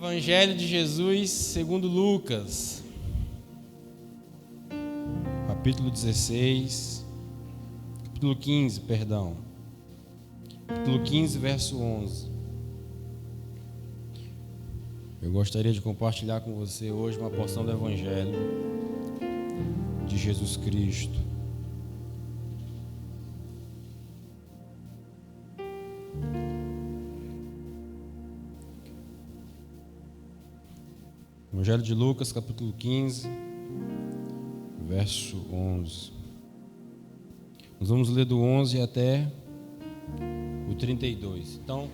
Evangelho de Jesus segundo Lucas, capítulo 15, capítulo 15, verso 11. Eu gostaria de compartilhar com você hoje uma porção do Evangelho de Jesus Cristo. Evangelho de Lucas, capítulo 15, verso 11. Nós vamos ler do 11 até o 32. Então,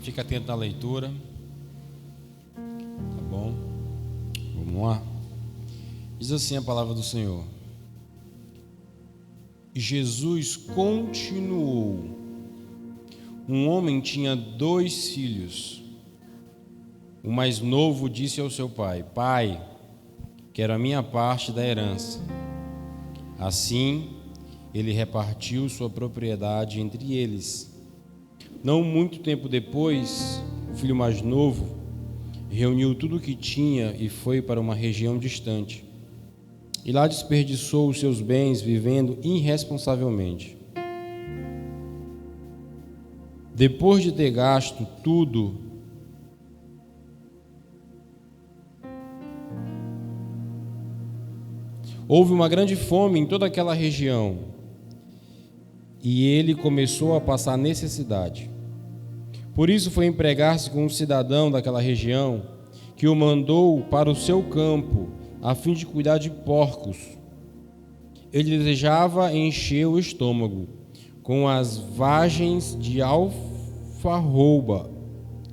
fica atento na leitura. Tá bom? Vamos lá? Diz assim a palavra do Senhor. Jesus continuou. Um homem tinha 2 filhos. O mais novo disse ao seu pai: Pai, quero a minha parte da herança. Assim, ele repartiu sua propriedade entre eles. Não muito tempo depois, o filho mais novo reuniu tudo o que tinha e foi para uma região distante. E lá desperdiçou os seus bens vivendo irresponsavelmente. Depois de ter gasto tudo, houve uma grande fome em toda aquela região e ele começou a passar necessidade. Por isso foi empregar-se com um cidadão daquela região que o mandou para o seu campo a fim de cuidar de porcos. Ele desejava encher o estômago com as vagens de alfarroba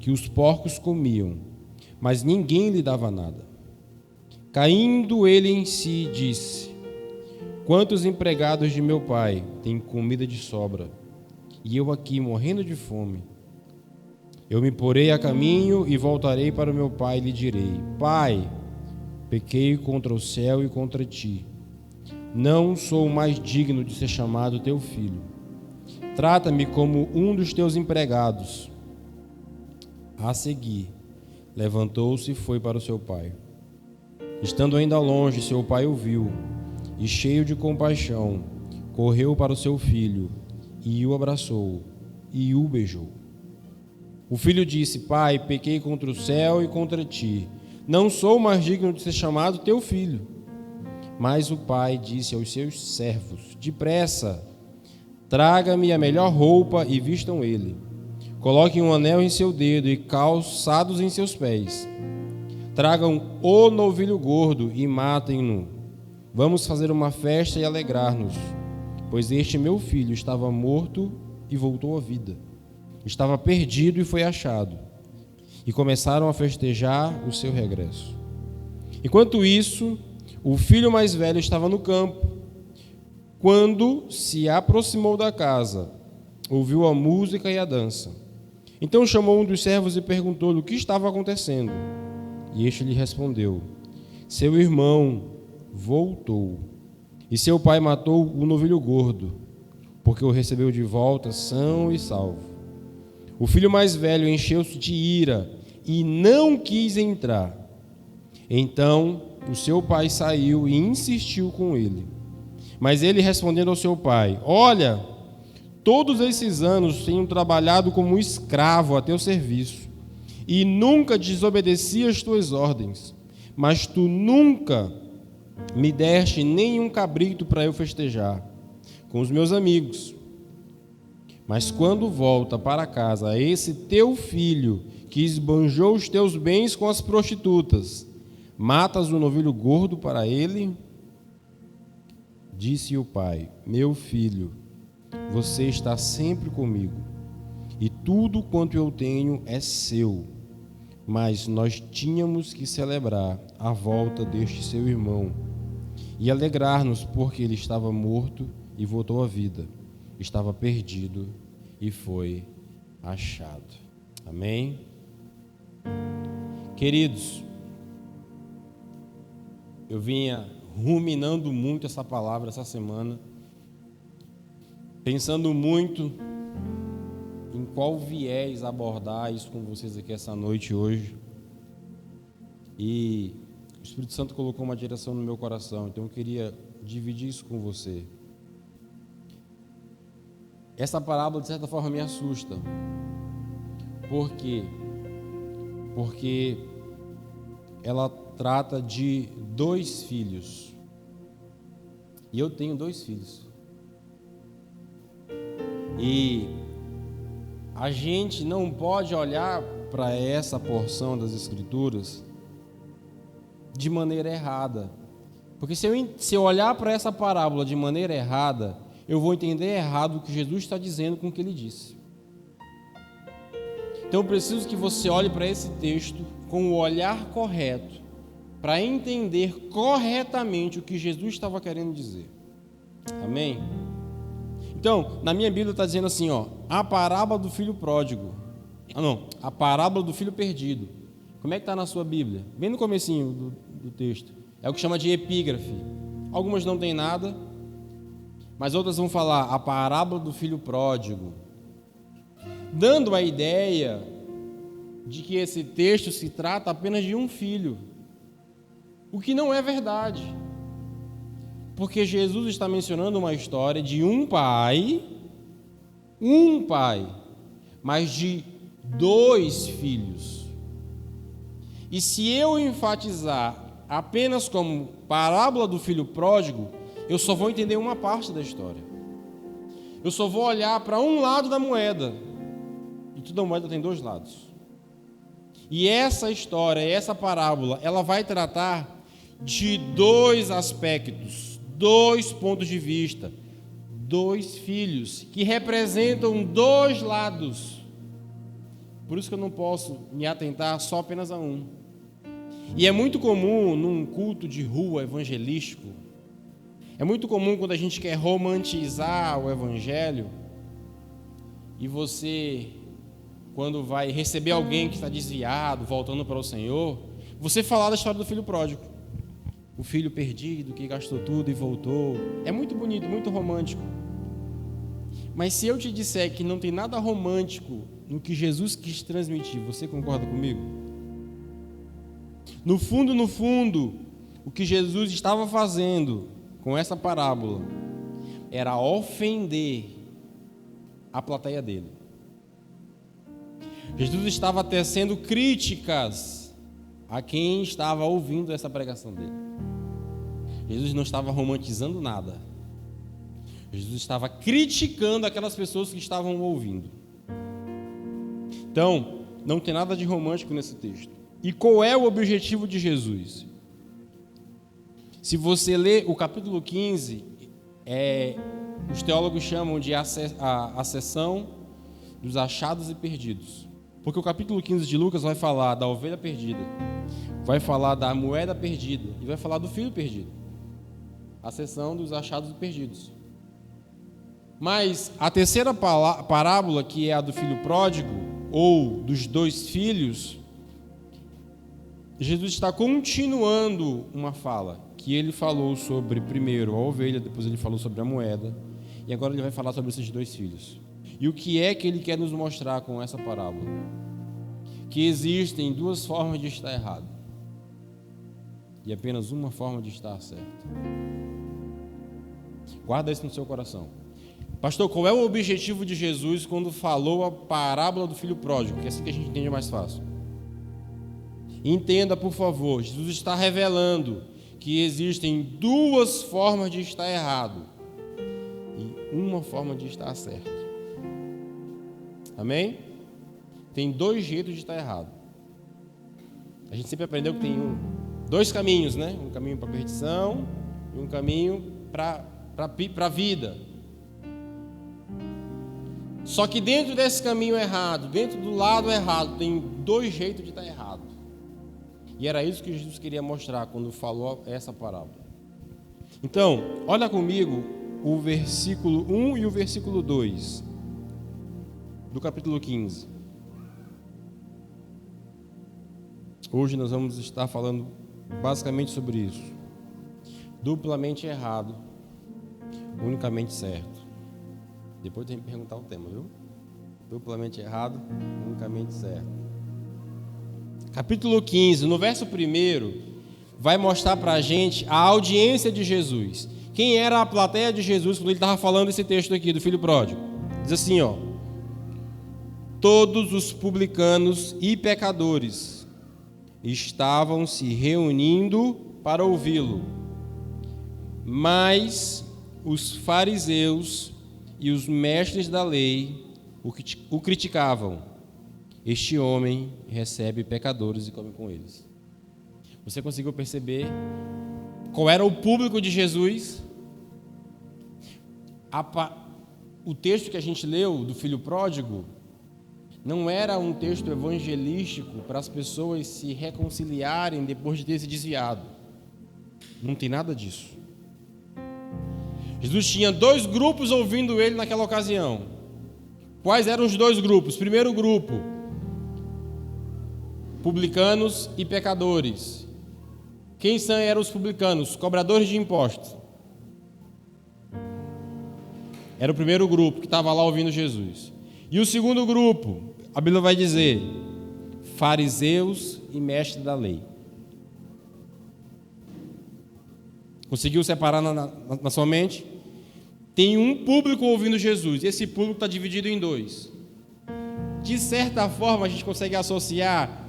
que os porcos comiam, mas ninguém lhe dava nada. Caindo ele em si, disse: Quantos empregados de meu pai têm comida de sobra, e eu aqui morrendo de fome? Eu me porei a caminho e voltarei para o meu pai e lhe direi: Pai, pequei contra o céu e contra ti. Não sou mais digno de ser chamado teu filho. Trata-me como um dos teus empregados. A seguir, levantou-se e foi para o seu pai. Estando ainda longe, seu pai o viu, e cheio de compaixão, correu para o seu filho, e o abraçou, e o beijou. O filho disse: Pai, pequei contra o céu e contra ti. Não sou mais digno de ser chamado teu filho. Mas o pai disse aos seus servos: Depressa, traga-me a melhor roupa e vistam ele. Coloquem um anel em seu dedo e calçados em seus pés. Tragam o novilho gordo e matem-no. Vamos fazer uma festa e alegrar-nos, pois este meu filho estava morto e voltou à vida. Estava perdido e foi achado. E começaram a festejar o seu regresso. Enquanto isso, o filho mais velho estava no campo. Quando se aproximou da casa, ouviu a música e a dança. Então chamou um dos servos e perguntou-lhe o que estava acontecendo. E este lhe respondeu: Seu irmão voltou, e seu pai matou o novilho gordo, porque o recebeu de volta são e salvo. O filho mais velho encheu-se de ira e não quis entrar. Então o seu pai saiu e insistiu com ele. Mas ele, respondendo ao seu pai: Olha, todos esses anos tenho trabalhado como escravo a teu serviço, e nunca desobedeci as tuas ordens, mas tu nunca me deste nenhum cabrito para eu festejar com os meus amigos. Mas quando volta para casa esse teu filho, que esbanjou os teus bens com as prostitutas, matas o novilho gordo para ele? Disse o pai: Meu filho, você está sempre comigo, e tudo quanto eu tenho é seu. Mas nós tínhamos que celebrar a volta deste seu irmão e alegrar-nos, porque ele estava morto e voltou à vida, estava perdido e foi achado. Amém? Queridos, eu vinha ruminando muito essa palavra essa semana, pensando muito em qual viés abordar isso com vocês aqui essa noite hoje. E o Espírito Santo colocou uma direção no meu coração, então eu queria dividir isso com você. Essa parábola, de certa forma, me assusta. Por quê? Porque ela trata de 2 filhos. E eu tenho 2 filhos. E a gente não pode olhar para essa porção das Escrituras de maneira errada. Porque se eu olhar para essa parábola de maneira errada, eu vou entender errado o que Jesus está dizendo com o que ele disse. Então eu preciso que você olhe para esse texto com o olhar correto, para entender corretamente o que Jesus estava querendo dizer. Amém? Então, na minha Bíblia está dizendo assim, a parábola do filho pródigo. A parábola do filho perdido. Como é que está na sua Bíblia? Bem no comecinho do texto. É o que chama de epígrafe. Algumas não tem nada, mas outras vão falar a parábola do filho pródigo, dando a ideia de que esse texto se trata apenas de um filho, o que não é verdade, porque Jesus está mencionando uma história de um pai, mas de 2 filhos. E se eu enfatizar apenas como parábola do filho pródigo, eu só vou entender uma parte da história. Eu só vou olhar para um lado da moeda. E toda moeda tem 2 lados. E essa história, essa parábola, ela vai tratar de 2 aspectos, 2 pontos de vista, 2 filhos que representam 2 lados. Por isso que eu não posso me atentar só apenas a um. E é muito comum num culto de rua evangelístico, é muito comum quando a gente quer romantizar o evangelho, e você, quando vai receber alguém que está desviado, voltando para o Senhor, você falar da história do filho pródigo, o filho perdido que gastou tudo e voltou. É muito bonito, muito romântico. Mas se eu te disser que não tem nada romântico no que Jesus quis transmitir, você concorda comigo? No fundo, o que Jesus estava fazendo com essa parábola era ofender a plateia dele. Jesus estava tecendo críticas a quem estava ouvindo essa pregação dele. Jesus não estava romantizando nada. Jesus estava criticando aquelas pessoas que estavam ouvindo. Então, não tem nada de romântico nesse texto. E qual é o objetivo de Jesus? Se você ler o capítulo 15, os teólogos chamam de a seção dos achados e perdidos. Porque o capítulo 15 de Lucas vai falar da ovelha perdida, vai falar da moeda perdida e vai falar do filho perdido. A seção dos achados e perdidos. Mas a terceira parábola, que é a do filho pródigo, ou dos 2 filhos, Jesus está continuando uma fala, que ele falou sobre primeiro a ovelha, depois ele falou sobre a moeda, e agora ele vai falar sobre esses 2 filhos. E o que é que ele quer nos mostrar com essa parábola? Que existem 2 formas de estar errado, e apenas uma forma de estar certo. Guarda isso no seu coração. Pastor, qual é o objetivo de Jesus quando falou a parábola do filho pródigo? Que é assim que a gente entende mais fácil. Entenda, por favor, Jesus está revelando que existem 2 formas de estar errado e uma forma de estar certo. Amém? Tem 2 jeitos de estar errado. A gente sempre aprendeu que tem 2 caminhos, né? Um caminho para a perdição e um caminho para a vida. Só que dentro desse caminho errado, dentro do lado errado, tem 2 jeitos de estar errado. E era isso que Jesus queria mostrar quando falou essa parábola. Então, olha comigo o versículo 1 e o versículo 2 do capítulo 15. Hoje nós vamos estar falando basicamente sobre isso. Duplamente errado, unicamente certo. Depois tem que perguntar o tema, viu? Duplamente errado, unicamente certo. capítulo 15, no verso 1, vai mostrar para a gente a audiência de Jesus. Quem era a plateia de Jesus quando ele estava falando esse texto aqui do filho pródigo? Diz assim, ó: todos os publicanos e pecadores estavam se reunindo para ouvi-lo, mas os fariseus e os mestres da lei o criticavam. Este homem recebe pecadores e come com eles. Você conseguiu perceber qual era o público de Jesus? O texto que a gente leu do filho pródigo não era um texto evangelístico para as pessoas se reconciliarem depois de ter se desviado. Não tem nada disso. Jesus tinha 2 grupos ouvindo ele naquela ocasião. Quais eram os 2 grupos? Primeiro grupo, publicanos e pecadores. Quem eram os publicanos? Cobradores de impostos. Era o primeiro grupo que estava lá ouvindo Jesus. E o segundo grupo, a Bíblia vai dizer, fariseus e mestres da lei. Conseguiu separar na sua mente? Tem um público ouvindo Jesus. Esse público está dividido em 2. De certa forma, a gente consegue associar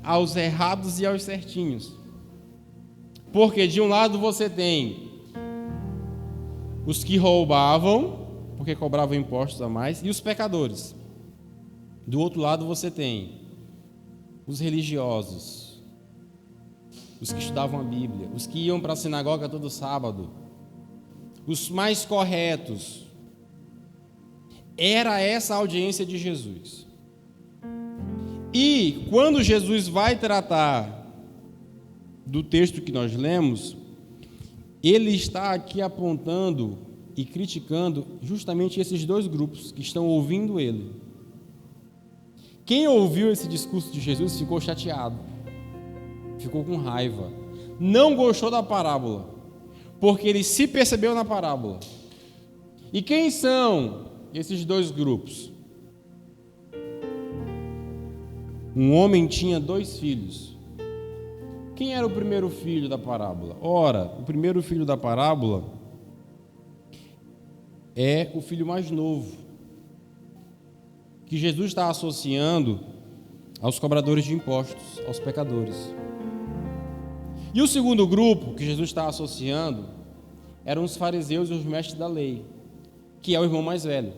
aos errados e aos certinhos. Porque de um lado você tem os que roubavam, porque cobravam impostos a mais, e os pecadores. Do outro lado você tem os religiosos, os que estudavam a Bíblia, os que iam para a sinagoga todo sábado, os mais corretos. Era essa a audiência de Jesus. E quando Jesus vai tratar do texto que nós lemos, ele está aqui apontando e criticando justamente esses 2 grupos que estão ouvindo ele. Quem ouviu esse discurso de Jesus ficou chateado, ficou com raiva, não gostou da parábola, porque ele se percebeu na parábola. E quem são esses 2 grupos? Um homem tinha 2 filhos. Quem era o primeiro filho da parábola? Ora, o primeiro filho da parábola é o filho mais novo, que Jesus está associando aos cobradores de impostos, aos pecadores. E o segundo grupo que Jesus está associando eram os fariseus e os mestres da lei, que é o irmão mais velho.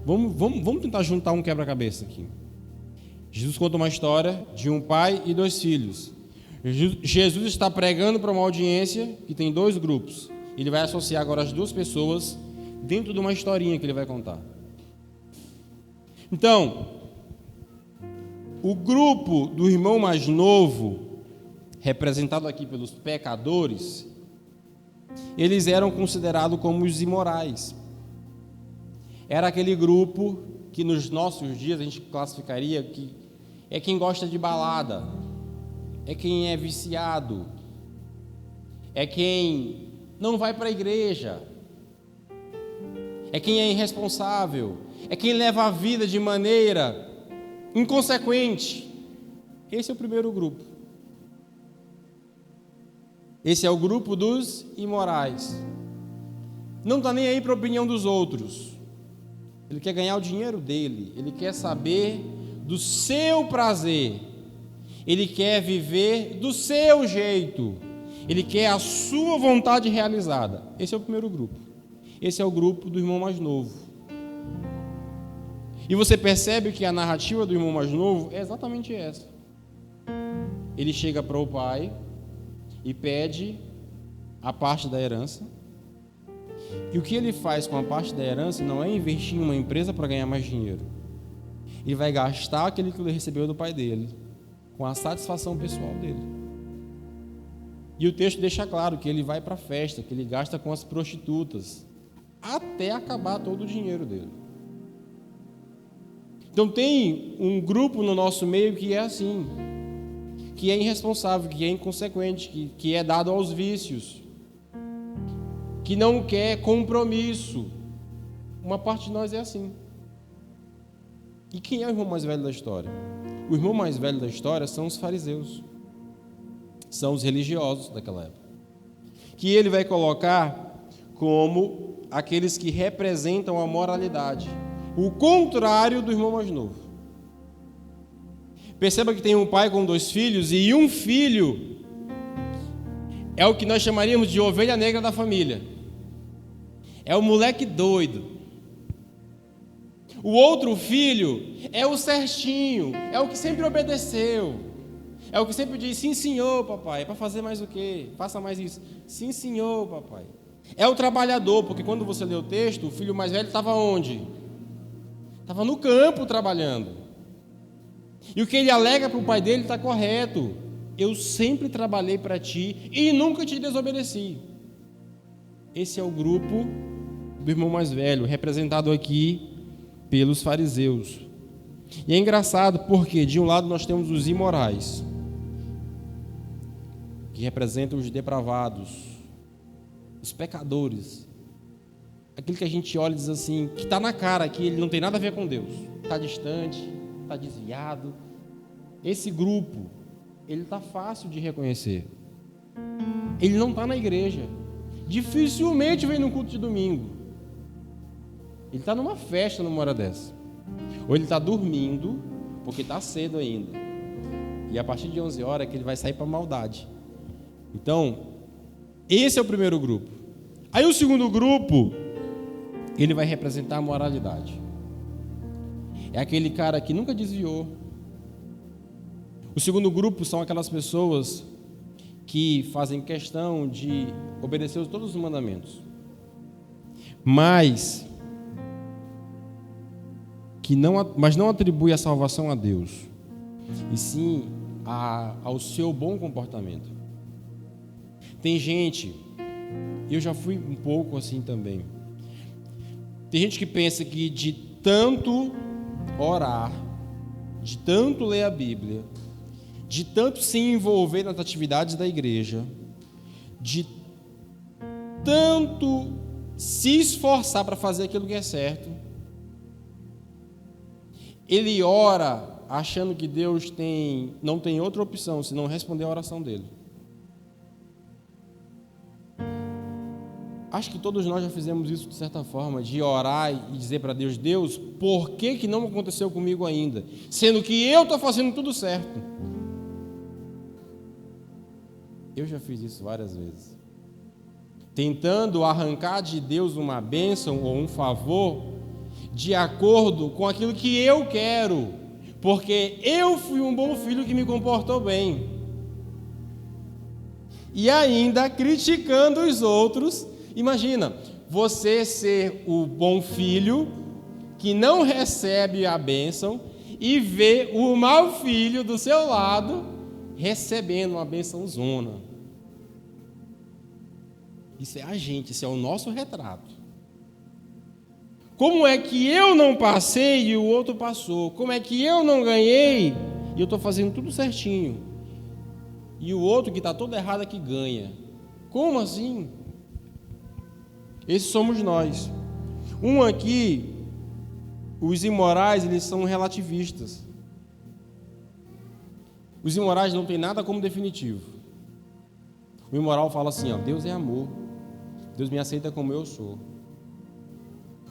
Vamos tentar juntar um quebra-cabeça aqui. Jesus conta uma história de um pai e 2 filhos. Jesus está pregando para uma audiência que tem 2 grupos. Ele vai associar agora as 2 pessoas dentro de uma historinha que ele vai contar. Então, o grupo do irmão mais novo, representado aqui pelos pecadores, eles eram considerados como os imorais. Era aquele grupo que nos nossos dias a gente classificaria que é quem gosta de balada, é quem é viciado, é quem não vai para a igreja, é quem é irresponsável, é quem leva a vida de maneira inconsequente. Esse é o primeiro grupo. Esse é o grupo dos imorais. Não está nem aí para a opinião dos outros. Ele quer ganhar o dinheiro dele, ele quer saber do seu prazer, ele quer viver do seu jeito, ele quer a sua vontade realizada. Esse é o primeiro grupo. Esse é o grupo do irmão mais novo. E você percebe que a narrativa do irmão mais novo é exatamente essa. Ele chega para o pai e pede a parte da herança. E o que ele faz com a parte da herança não é investir em uma empresa para ganhar mais dinheiro. Ele vai gastar aquilo que ele recebeu do pai dele, com a satisfação pessoal dele. E o texto deixa claro que ele vai para a festa, que ele gasta com as prostitutas, até acabar todo o dinheiro dele. Então tem um grupo no nosso meio que é assim, que é irresponsável, que é inconsequente, que é dado aos vícios, que não quer compromisso. Uma parte de nós é assim. E quem é o irmão mais velho da história? o irmão mais velho da história são os fariseus, são os religiosos daquela época, que ele vai colocar como aqueles que representam a moralidade, o contrário do irmão mais novo. Perceba que tem um pai com 2 filhos, e um filho é o que nós chamaríamos de ovelha negra da família. É o moleque doido. O outro filho é o certinho, é o que sempre obedeceu, é o que sempre diz: sim senhor papai, é para fazer mais o quê? Faça mais isso. Sim senhor papai. É o trabalhador, porque quando você lê o texto, o filho mais velho estava onde? Estava no campo trabalhando. E o que ele alega para o pai dele está correto: eu sempre trabalhei para ti e nunca te desobedeci. Esse é o grupo do irmão mais velho, representado aqui pelos fariseus. E é engraçado porque de um lado nós temos os imorais, que representam os depravados, os pecadores, aquele que a gente olha e diz assim, que está na cara que ele não tem nada a ver com Deus, está distante, está desviado. Esse grupo, ele está fácil de reconhecer. Ele não está na igreja, dificilmente vem no culto de domingo. Ele está numa festa numa hora dessa, ou ele está dormindo porque está cedo ainda, e a partir de 11 horas é que ele vai sair para a maldade. Então, esse é o primeiro grupo. Aí o segundo grupo, ele vai representar a moralidade. É aquele cara que nunca desviou. O segundo grupo são aquelas pessoas que fazem questão de obedecer todos os mandamentos, mas não atribui a salvação a Deus, e sim ao seu bom comportamento. Tem gente, eu já fui um pouco assim também, tem gente que pensa que de tanto orar, de tanto ler a Bíblia, de tanto se envolver nas atividades da igreja, de tanto se esforçar para fazer aquilo que é certo, ele ora achando que Deus não tem outra opção senão responder a oração dele. Acho que todos nós já fizemos isso de certa forma, de orar e dizer para Deus: Deus, por que não aconteceu comigo ainda? Sendo que eu estou fazendo tudo certo. Eu já fiz isso várias vezes, tentando arrancar de Deus uma bênção ou um favor de acordo com aquilo que eu quero, porque eu fui um bom filho que me comportou bem, e ainda criticando os outros. Imagina, você ser o bom filho que não recebe a bênção e ver o mau filho do seu lado recebendo uma bênçãozona. Isso é a gente, isso é o nosso retrato. Como é que eu não passei e o outro passou? Como é que eu não ganhei e eu estou fazendo tudo certinho? E o outro que está todo errado é que ganha. Como assim? Esses somos nós. Aqui, os imorais, eles são relativistas. Os imorais não têm nada como definitivo. O imoral fala assim, Deus é amor. Deus me aceita como eu sou.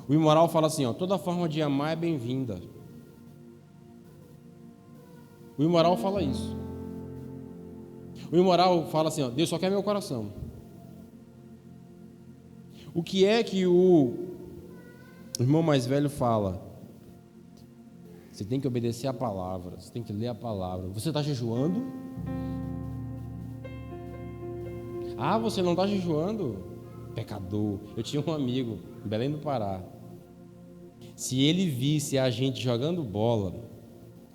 O imoral fala assim, toda forma de amar é bem-vinda. O imoral fala isso. O imoral fala assim, Deus só quer meu coração. O que é que o irmão mais velho fala? Você tem que obedecer a palavra, você tem que ler a palavra. Você está jejuando? Você não está jejuando? Pecador. Eu tinha um amigo em Belém do Pará. Se ele visse a gente jogando bola,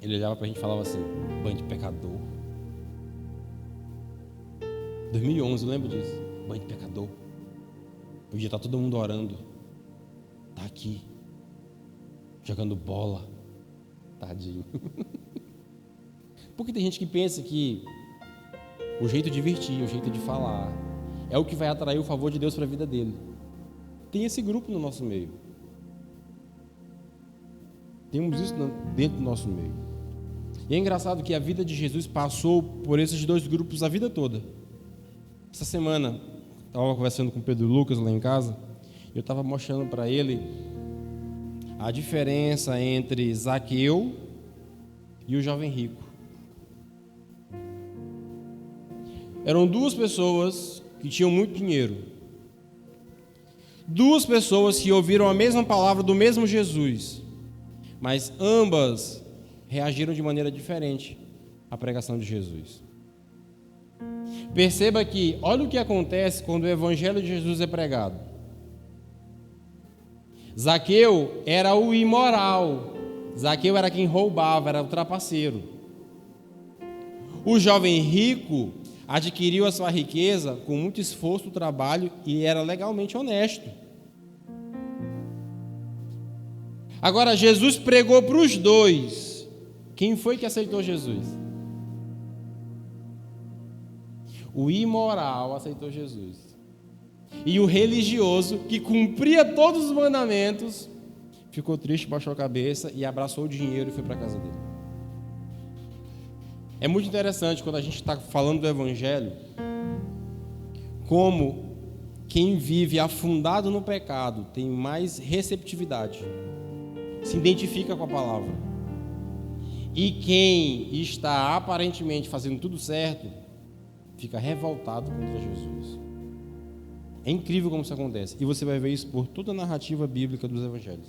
ele olhava para a gente e falava assim: bando de pecador. 2011, eu lembro disso. Bando de pecador. Podia estar todo mundo orando. Está aqui, jogando bola. Tadinho. Porque tem gente que pensa que o jeito de vestir, o jeito de falar é o que vai atrair o favor de Deus para a vida dele. Tem esse grupo no nosso meio. Temos isso dentro do nosso meio. E é engraçado que a vida de Jesus passou por esses dois grupos a vida toda. Essa semana, estava conversando com o Pedro Lucas lá em casa, eu estava mostrando para ele a diferença entre Zaqueu e o jovem rico. Eram duas pessoas que tinham muito dinheiro. Duas pessoas que ouviram a mesma palavra do mesmo Jesus, mas ambas reagiram de maneira diferente à pregação de Jesus. Perceba que, olha o que acontece quando o evangelho de Jesus é pregado. Zaqueu era o imoral. Zaqueu era quem roubava, era o trapaceiro. O jovem rico adquiriu a sua riqueza com muito esforço, trabalho e era legalmente honesto. Agora, Jesus pregou para os dois. Quem foi que aceitou Jesus? O imoral aceitou Jesus. E o religioso, que cumpria todos os mandamentos, ficou triste, baixou a cabeça e abraçou o dinheiro e foi para a casa dele. É muito interessante quando a gente está falando do Evangelho, como quem vive afundado no pecado tem mais receptividade, se identifica com a palavra. E quem está aparentemente fazendo tudo certo, fica revoltado contra Jesus. É incrível como isso acontece. E você vai ver isso por toda a narrativa bíblica dos evangelhos.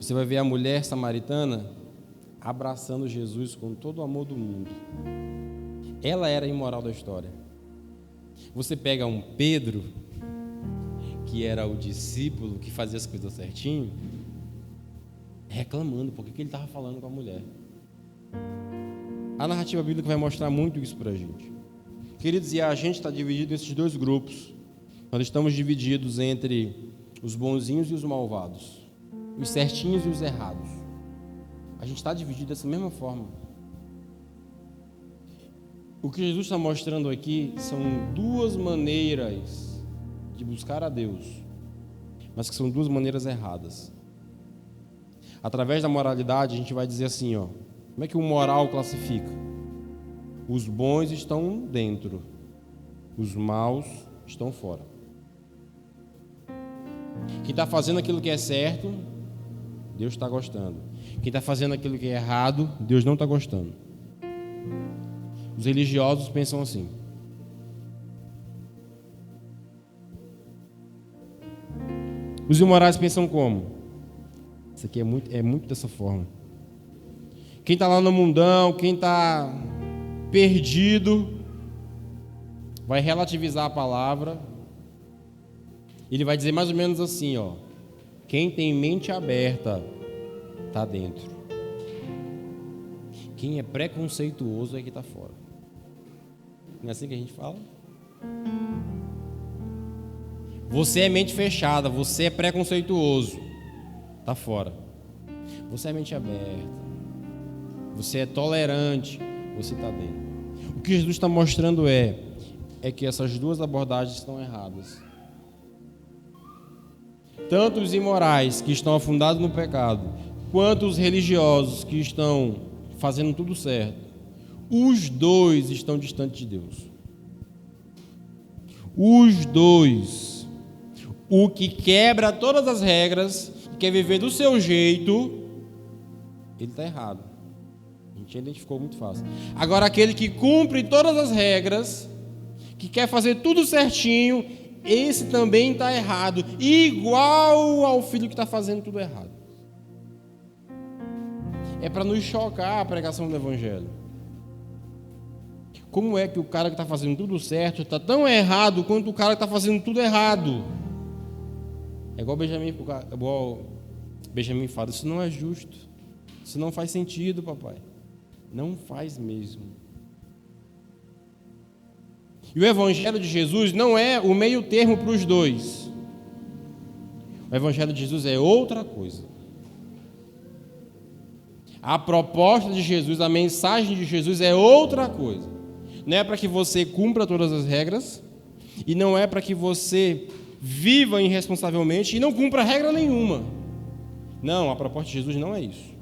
Você vai ver a mulher samaritana abraçando Jesus com todo o amor do mundo. Ela era a imoral da história. Você pega um Pedro, que era o discípulo que fazia as coisas certinho, reclamando porque ele estava falando com a mulher. A narrativa bíblica vai mostrar muito isso para a gente. Queridos, e a gente está dividido nesses dois grupos. Nós estamos divididos entre os bonzinhos e os malvados, os certinhos e os errados. A gente está dividido dessa mesma forma. O que Jesus está mostrando aqui são duas maneiras de buscar a Deus, mas que são duas maneiras erradas. Através da moralidade, a gente vai dizer assim, ó, como é que o moral classifica? Os bons estão dentro, os maus estão fora. Quem está fazendo aquilo que é certo, Deus está gostando. Quem está fazendo aquilo que é errado, Deus não está gostando. Os religiosos pensam assim. Os imorais pensam como? Isso aqui é muito dessa forma. Quem está lá no mundão, quem está perdido, vai relativizar a palavra. Ele vai dizer mais ou menos assim, ó: quem tem mente aberta está dentro. Quem é preconceituoso é que está fora. Não é assim que a gente fala? Você é mente fechada, você é preconceituoso, está fora. Você é mente aberta, você é tolerante, você está dentro. O que Jesus está mostrando é que essas duas abordagens estão erradas. Tanto os imorais que estão afundados no pecado, quanto os religiosos que estão fazendo tudo certo, os dois estão distantes de Deus. Os dois. O que quebra todas as regras e quer viver do seu jeito, ele está errado. A gente identificou muito fácil. Agora, aquele que cumpre todas as regras, que quer fazer tudo certinho, esse também está errado, igual ao filho que está fazendo tudo errado. É para nos chocar a pregação do Evangelho. Como é que o cara que está fazendo tudo certo está tão errado quanto o cara que está fazendo tudo errado? É igual Benjamin fala, isso não é justo, isso não faz sentido, papai. Não faz mesmo. E o Evangelho de Jesus não é o meio termo para os dois. O Evangelho de Jesus é outra coisa. A proposta de Jesus, a mensagem de Jesus é outra coisa. Não é para que você cumpra todas as regras, e não é para que você viva irresponsavelmente e não cumpra regra nenhuma. Não, a proposta de Jesus não é isso.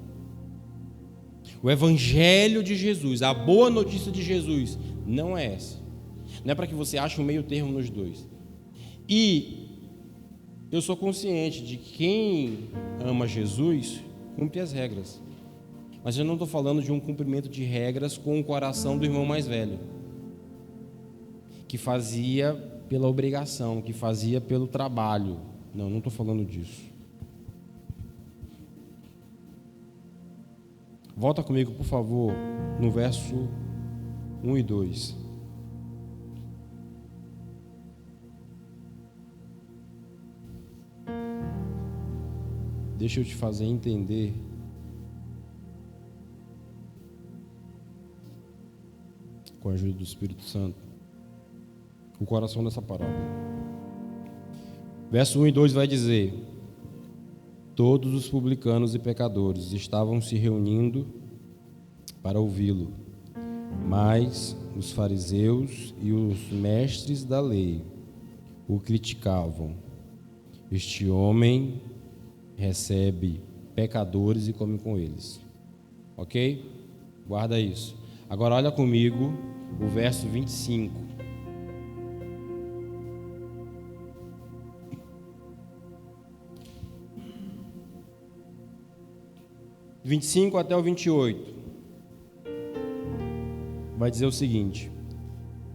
O evangelho de Jesus, a boa notícia de Jesus, não é essa. Não é para que você ache um meio termo nos dois. E eu sou consciente de que quem ama Jesus cumpre as regras. Mas eu não estou falando de um cumprimento de regras com o coração do irmão mais velho, que fazia pela obrigação, que fazia pelo trabalho. Não estou falando disso. Volta comigo, por favor, no verso 1 e 2. Deixa eu te fazer entender com a ajuda do Espírito Santo o coração dessa parábola. Verso 1 e 2 vai dizer: todos os publicanos e pecadores estavam se reunindo para ouvi-lo, mas os fariseus e os mestres da lei o criticavam. Este homem recebe pecadores e come com eles. Ok? Guarda isso. Agora olha comigo o verso 25. Do 25 até o 28. Vai dizer o seguinte: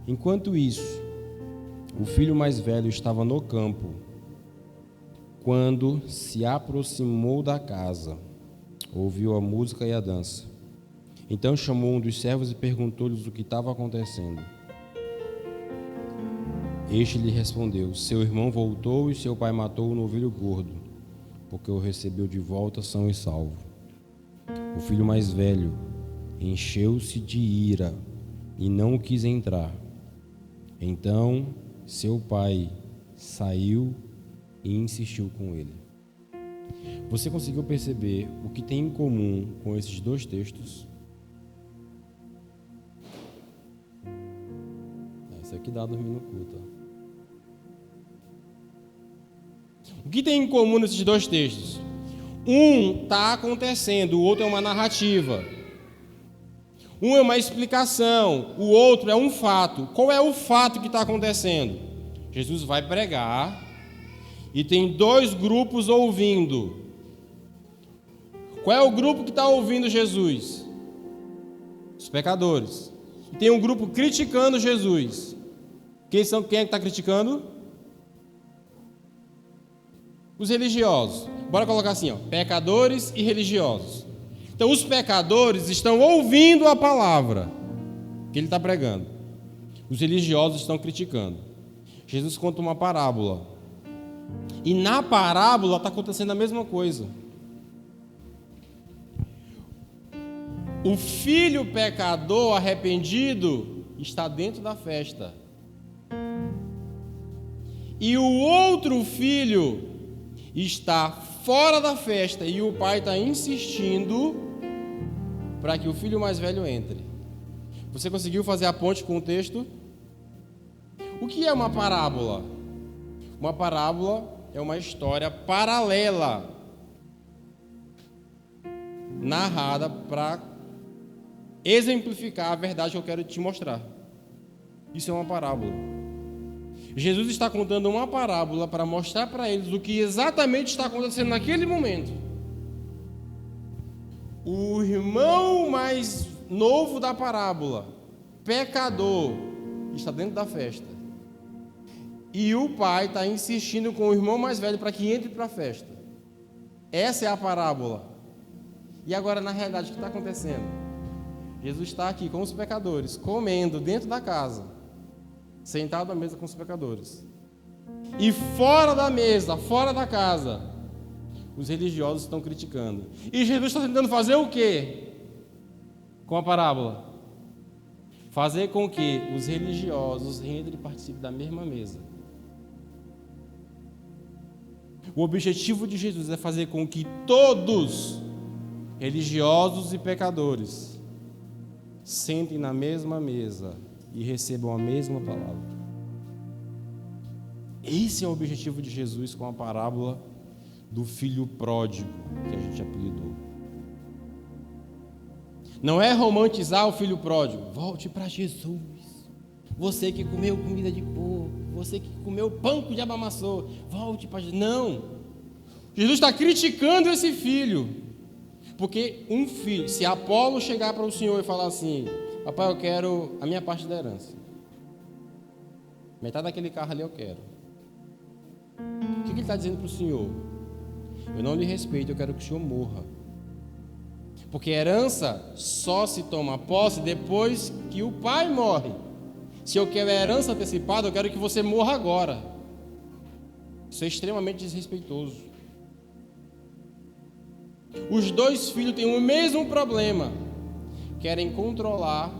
enquanto isso, o filho mais velho estava no campo, quando se aproximou da casa, ouviu a música e a dança. Então chamou um dos servos e perguntou-lhes o que estava acontecendo. Este lhe respondeu: seu irmão voltou e seu pai matou o novilho gordo, porque o recebeu de volta são e salvo. O filho mais velho encheu-se de ira e não quis entrar. Então seu pai saiu e insistiu com ele. Você conseguiu perceber o que tem em comum com esses dois textos? Isso aqui dá dormir no culto. O que tem em comum nesses dois textos? Um está acontecendo, o outro é uma narrativa. Um é uma explicação, o outro é um fato. Qual é o fato que está acontecendo? Jesus vai pregar e tem dois grupos ouvindo. Qual é o grupo que está ouvindo Jesus? Os pecadores. E tem um grupo criticando Jesus. Quem é que está criticando? Os religiosos. Bora colocar assim, ó, pecadores e religiosos. Então os pecadores estão ouvindo a palavra que ele está pregando. Os religiosos estão criticando. Jesus conta uma parábola. E na parábola está acontecendo a mesma coisa. O filho pecador arrependido está dentro da festa. E o outro filho está fora da festa e o pai está insistindo para que o filho mais velho entre. Você conseguiu fazer a ponte com o texto? O que é uma parábola? Uma parábola é uma história paralela, narrada para exemplificar a verdade que eu quero te mostrar. Isso é uma parábola. Jesus está contando uma parábola para mostrar para eles o que exatamente está acontecendo naquele momento. O irmão mais novo da parábola, pecador, está dentro da festa. E o pai está insistindo com o irmão mais velho para que entre para a festa. Essa é a parábola. E agora, na realidade, o que está acontecendo? Jesus está aqui com os pecadores, comendo dentro da casa, sentado à mesa com os pecadores. E fora da mesa, fora da casa, os religiosos estão criticando. E Jesus está tentando fazer o quê? Com a parábola? Fazer com que os religiosos entrem e participem da mesma mesa. O objetivo de Jesus é fazer com que todos, religiosos e pecadores, sentem na mesma mesa e recebam a mesma palavra. Esse é o objetivo de Jesus com a parábola do filho pródigo, que a gente apelidou. Não é romantizar o filho pródigo. Volte para Jesus. Você que comeu comida de porco, você que comeu pão que o diabo amassou, volte para Jesus. Não. Jesus está criticando esse filho. Porque um filho, se Apolo chegar para o Senhor e falar assim: papai, eu quero a minha parte da herança. Metade daquele carro ali eu quero. O que ele está dizendo para o Senhor? Eu não lhe respeito, eu quero que o Senhor morra. Porque herança só se toma posse depois que o pai morre. Se eu quero herança antecipada, eu quero que você morra agora. Isso é extremamente desrespeitoso. Os dois filhos têm o mesmo problema. Querem controlar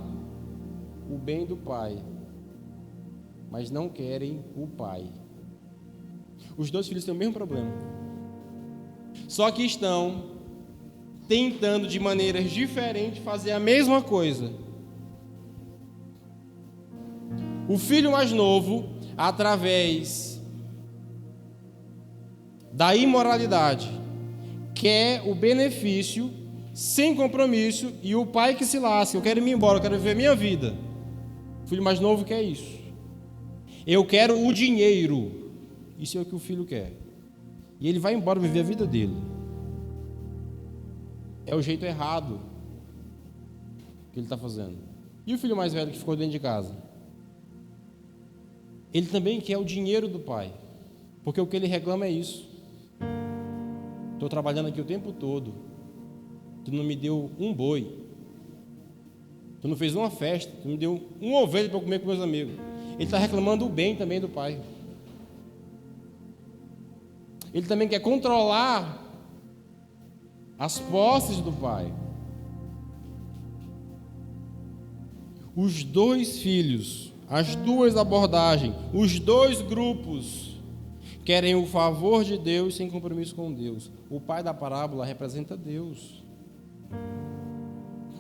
o bem do pai, mas não querem o pai. Os dois filhos têm o mesmo problema. Só que estão tentando de maneiras diferentes fazer a mesma coisa. O filho mais novo, através da imoralidade, quer o benefício sem compromisso, e o pai que se lasca: eu quero ir embora, eu quero viver minha vida. O filho mais novo quer isso. Eu quero o dinheiro. Isso é o que o filho quer. E ele vai embora viver a vida dele. É o jeito errado que ele está fazendo. E o filho mais velho que ficou dentro de casa? Ele também quer o dinheiro do pai, porque o que ele reclama é isso. Estou trabalhando aqui o tempo todo, tu não me deu um boi, tu não fez uma festa, tu me deu uma ovelha para comer com meus amigos. Ele está reclamando o bem também do pai. Ele também quer controlar as posses do pai. Os dois filhos, as duas abordagens, os dois grupos querem o favor de Deus sem compromisso com Deus. O pai da parábola representa Deus.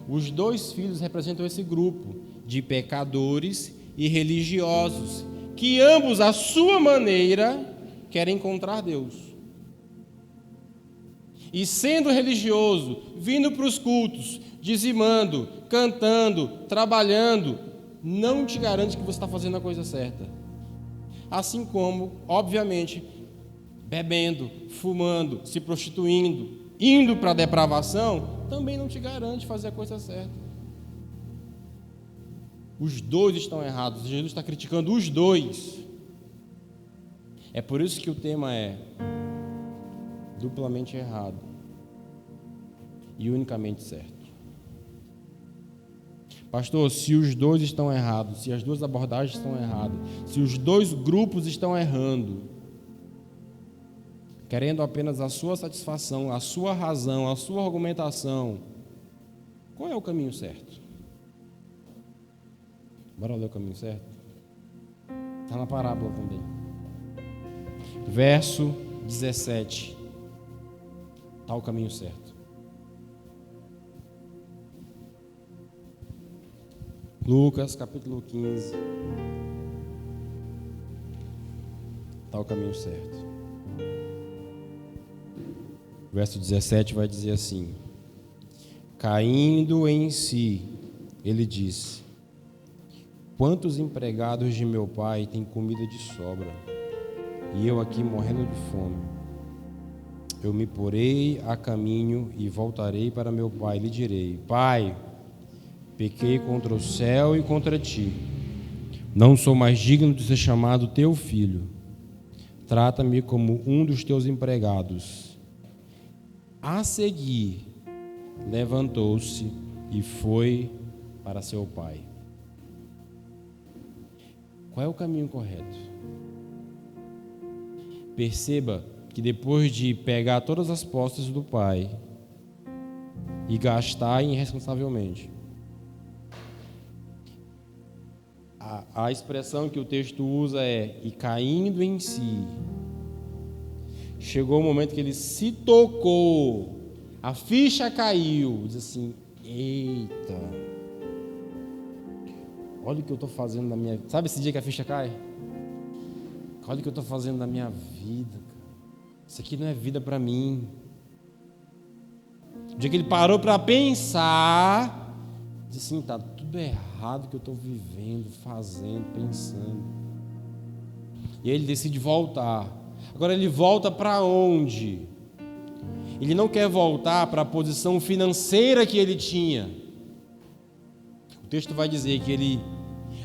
Os dois filhos representam esse grupo de pecadores e religiosos, que ambos, à sua maneira, querem encontrar Deus. E sendo religioso, vindo para os cultos, dizimando, cantando, trabalhando, não te garante que você está fazendo a coisa certa. Assim como, obviamente, bebendo, fumando, se prostituindo, indo para a depravação, também não te garante fazer a coisa certa. Os dois estão errados. Jesus está criticando os dois. É por isso que o tema é duplamente errado e unicamente certo. Pastor, se os dois estão errados, se as duas abordagens estão erradas, se os dois grupos estão errando, querendo apenas a sua satisfação, a sua razão, a sua argumentação, qual é o caminho certo? Bora ler o caminho certo? Está na parábola também. Verso 17. Está o caminho certo. Lucas, capítulo 15. Está o caminho certo. Verso 17 vai dizer assim: caindo em si, ele disse: quantos empregados de meu pai têm comida de sobra, e eu aqui morrendo de fome? Eu me porei a caminho e voltarei para meu pai, e lhe direi: Pai, pequei contra o céu e contra ti. Não sou mais digno de ser chamado teu filho. Trata-me como um dos teus empregados. A seguir, levantou-se e foi para seu pai. Qual é o caminho correto? Perceba que depois de pegar todas as posses do pai e gastar irresponsavelmente, a expressão que o texto usa é "e caindo em si", chegou o momento que ele se tocou, a ficha caiu, diz assim: eita, olha o que eu estou fazendo na minha vida. Sabe esse dia que a ficha cai? Olha o que eu estou fazendo na minha vida. Isso aqui não é vida para mim. O dia que ele parou para pensar, Diz assim, está tudo errado que eu estou vivendo, fazendo, pensando. E aí ele decide voltar. Agora ele volta para onde? Ele não quer voltar para a posição financeira que ele tinha. O texto vai dizer que ele,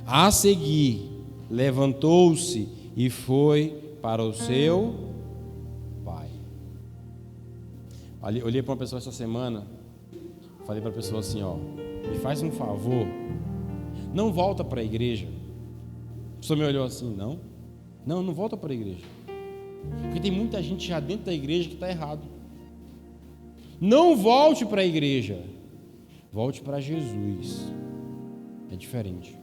a seguir, levantou-se e foi para o seu pai. Olhei para uma pessoa essa semana, falei para a pessoa assim, me faz um favor, não volta para a igreja. A pessoa me olhou assim, não volta para a igreja. Porque tem muita gente já dentro da igreja que está errado. Não volte para a igreja, volte para Jesus. É diferente.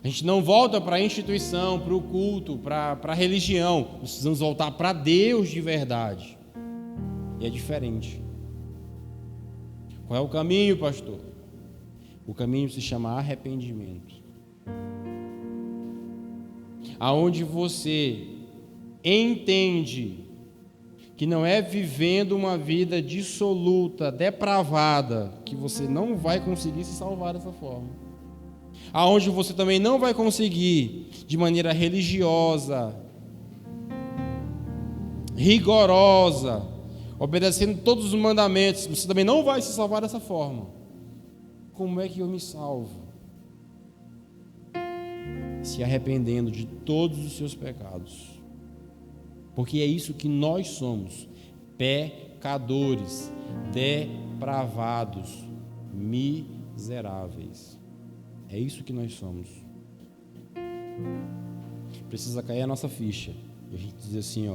A gente não volta para a instituição, para o culto, para a religião. Precisamos voltar para Deus de verdade. E é diferente. Qual é o caminho, pastor? O caminho se chama arrependimento. Aonde você entende que não é vivendo uma vida dissoluta, depravada, que você não vai conseguir se salvar dessa forma. Aonde você também não vai conseguir, de maneira religiosa, rigorosa, obedecendo todos os mandamentos, você também não vai se salvar dessa forma. Como é que eu me salvo? Se arrependendo de todos os seus pecados. Porque é isso que nós somos, pecadores, depravados, miseráveis. É isso que nós somos. Precisa cair a nossa ficha. E a gente diz assim,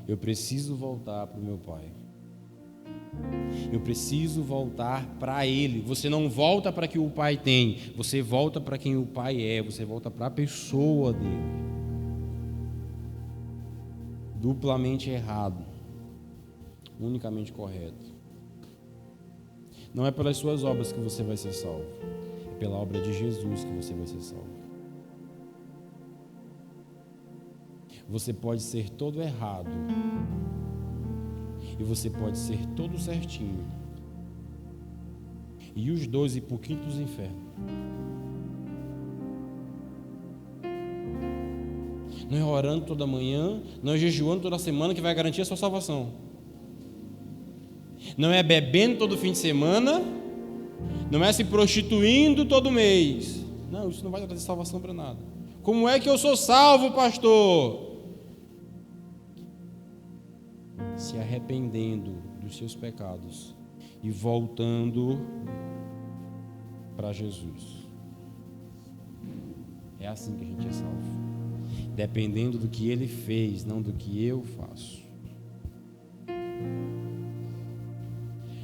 eu preciso voltar para o meu Pai. Eu preciso voltar para Ele. Você não volta para o que o Pai tem, você volta para quem o Pai é, você volta para a pessoa dele. Duplamente errado, unicamente correto. Não é pelas suas obras que você vai ser salvo, é pela obra de Jesus que você vai ser salvo. Você pode ser todo errado e você pode ser todo certinho, e os dois ir para o quinto dos infernos. Não é orando toda manhã, não é jejuando toda semana que vai garantir a sua salvação. Não é bebendo todo fim de semana, não é se prostituindo todo mês. Não, isso não vai trazer salvação para nada. Como é que eu sou salvo, pastor? Se arrependendo dos seus pecados e voltando para Jesus. É assim que a gente é salvo. Dependendo do que Ele fez, não do que eu faço.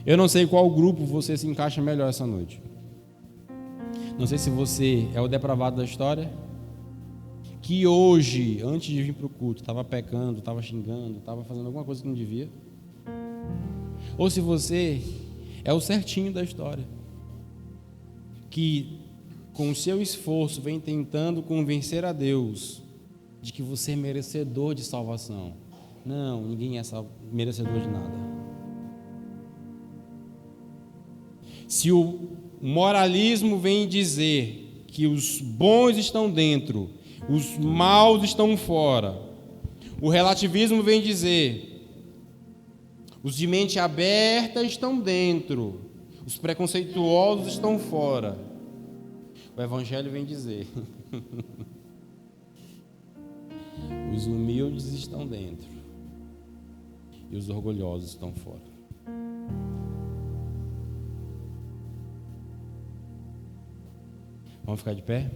Eu não sei qual grupo você se encaixa melhor essa noite. Não sei se você é o depravado da história, que hoje, antes de vir para o culto, estava pecando, estava xingando, estava fazendo alguma coisa que não devia. Ou se você é o certinho da história, que com o seu esforço vem tentando convencer a Deus de que você é merecedor de salvação. Não, ninguém é merecedor de nada. Se o moralismo vem dizer que os bons estão dentro, os maus estão fora, o relativismo vem dizer os de mente aberta estão dentro, os preconceituosos estão fora, o Evangelho vem dizer os humildes estão dentro e os orgulhosos estão fora. Vamos ficar de pé?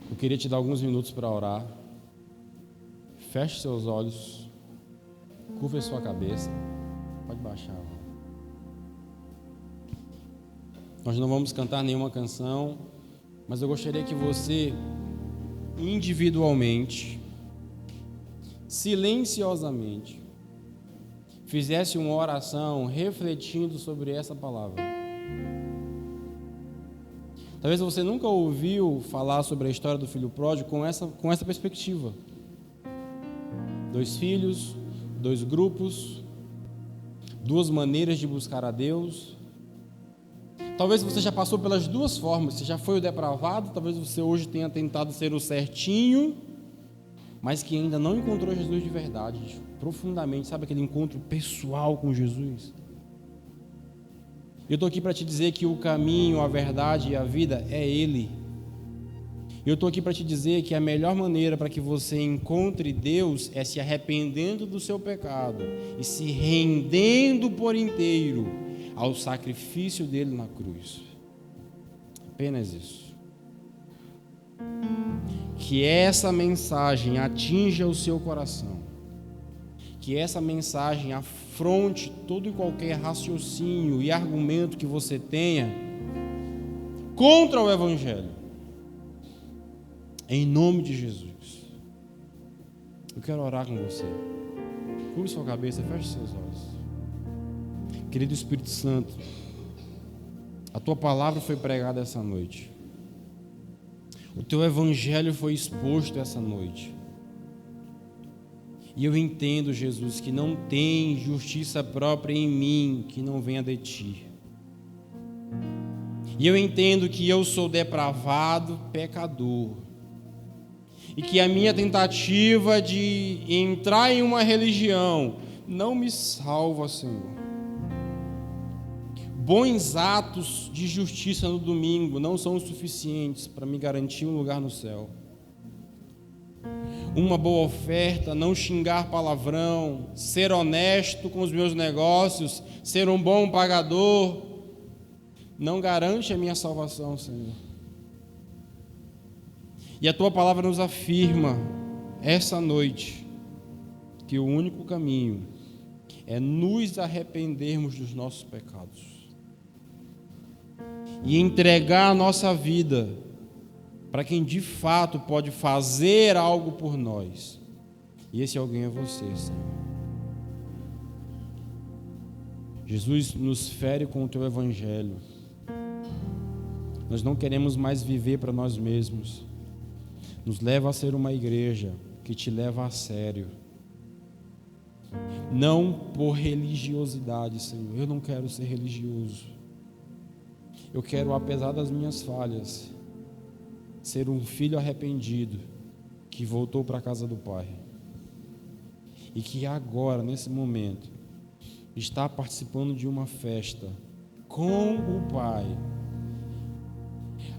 Eu queria te dar alguns minutos para orar. Feche seus olhos, curva a sua cabeça. Pode baixar. Nós não vamos cantar nenhuma canção, mas eu gostaria que você, individualmente, silenciosamente, fizesse uma oração refletindo sobre essa palavra. Talvez você nunca ouviu falar sobre a história do filho pródigo com essa perspectiva. 2 filhos, 2 grupos, 2 maneiras de buscar a Deus. Talvez você já passou pelas 2 formas. Você já foi o depravado, talvez você hoje tenha tentado ser o certinho, mas que ainda não encontrou Jesus de verdade, profundamente, sabe, aquele encontro pessoal com Jesus. Eu estou aqui para te dizer que o caminho, a verdade e a vida é Ele. Eu estou aqui para te dizer que a melhor maneira para que você encontre Deus é se arrependendo do seu pecado e se rendendo por inteiro ao sacrifício dele na cruz. Apenas isso. Que essa mensagem atinja o seu coração. Que essa mensagem afronte todo e qualquer raciocínio e argumento que você tenha contra o Evangelho. Em nome de Jesus. Eu quero orar com você. Curve sua cabeça, feche seus olhos. Querido Espírito Santo, a tua palavra foi pregada essa noite. O teu Evangelho foi exposto essa noite. E eu entendo, Jesus, que não tem justiça própria em mim que não venha de ti. E eu entendo que eu sou depravado, pecador. E que a minha tentativa de entrar em uma religião não me salva, Senhor. Bons atos de justiça no domingo não são suficientes para me garantir um lugar no céu. Uma boa oferta, não xingar palavrão, ser honesto com os meus negócios, ser um bom pagador, não garante a minha salvação, Senhor. E a tua palavra nos afirma essa noite que o único caminho é nos arrependermos dos nossos pecados e entregar a nossa vida para quem de fato pode fazer algo por nós. E esse alguém é você, Senhor. Jesus, nos fere com o teu Evangelho. Nós não queremos mais viver para nós mesmos. Nos leva a ser uma igreja que te leva a sério. Não por religiosidade, Senhor. Eu não quero ser religioso. Eu quero, apesar das minhas falhas, ser um filho arrependido que voltou para a casa do Pai. E que agora, nesse momento, está participando de uma festa com o Pai.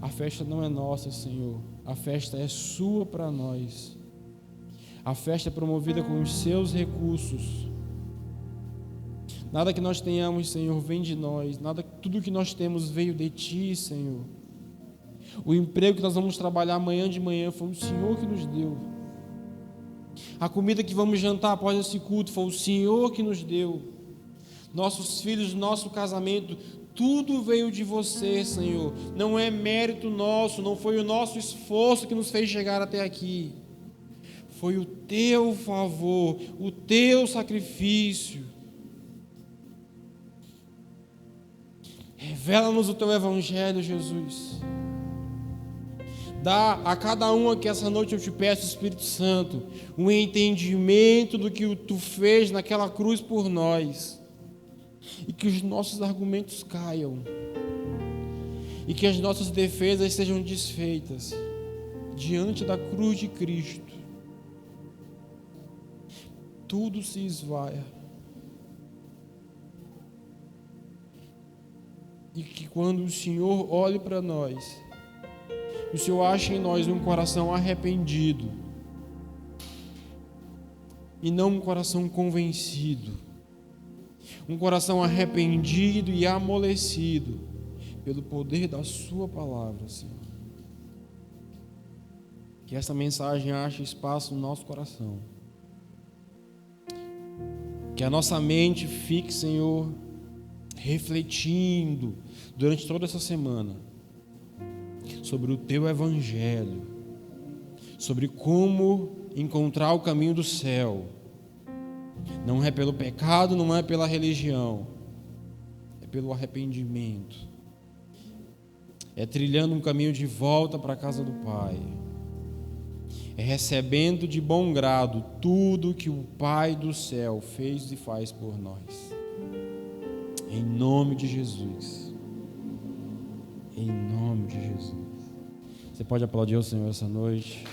A festa não é nossa, Senhor. A festa é sua para nós. A festa é promovida com os seus recursos. Nada que nós tenhamos, Senhor, vem de nós. Tudo que nós temos veio de Ti, Senhor. O emprego que nós vamos trabalhar amanhã de manhã foi o Senhor que nos deu. A comida que vamos jantar após esse culto foi o Senhor que nos deu. Nossos filhos, nosso casamento, tudo veio de você, Senhor. Não é mérito nosso, não foi o nosso esforço que nos fez chegar até aqui. Foi o teu favor, o teu sacrifício. Revela-nos o teu Evangelho, Jesus. Dá a cada um aqui essa noite, eu te peço, Espírito Santo, um entendimento do que tu fez naquela cruz por nós. E que os nossos argumentos caiam. E que as nossas defesas sejam desfeitas diante da cruz de Cristo. Tudo se esvaia. E que quando o Senhor olhe para nós, o Senhor ache em nós um coração arrependido e não um coração convencido, um coração arrependido e amolecido pelo poder da sua palavra, Senhor. Que essa mensagem ache espaço no nosso coração, que a nossa mente fique, Senhor, refletindo durante toda essa semana sobre o teu Evangelho, sobre como encontrar o caminho do céu. Não é pelo pecado, não é pela religião, é pelo arrependimento, é trilhando um caminho de volta para a casa do Pai. é recebendo de bom grado tudo que o Pai do céu fez e faz por nós. Em nome de Jesus. Em nome de Jesus. Você pode aplaudir o Senhor essa noite?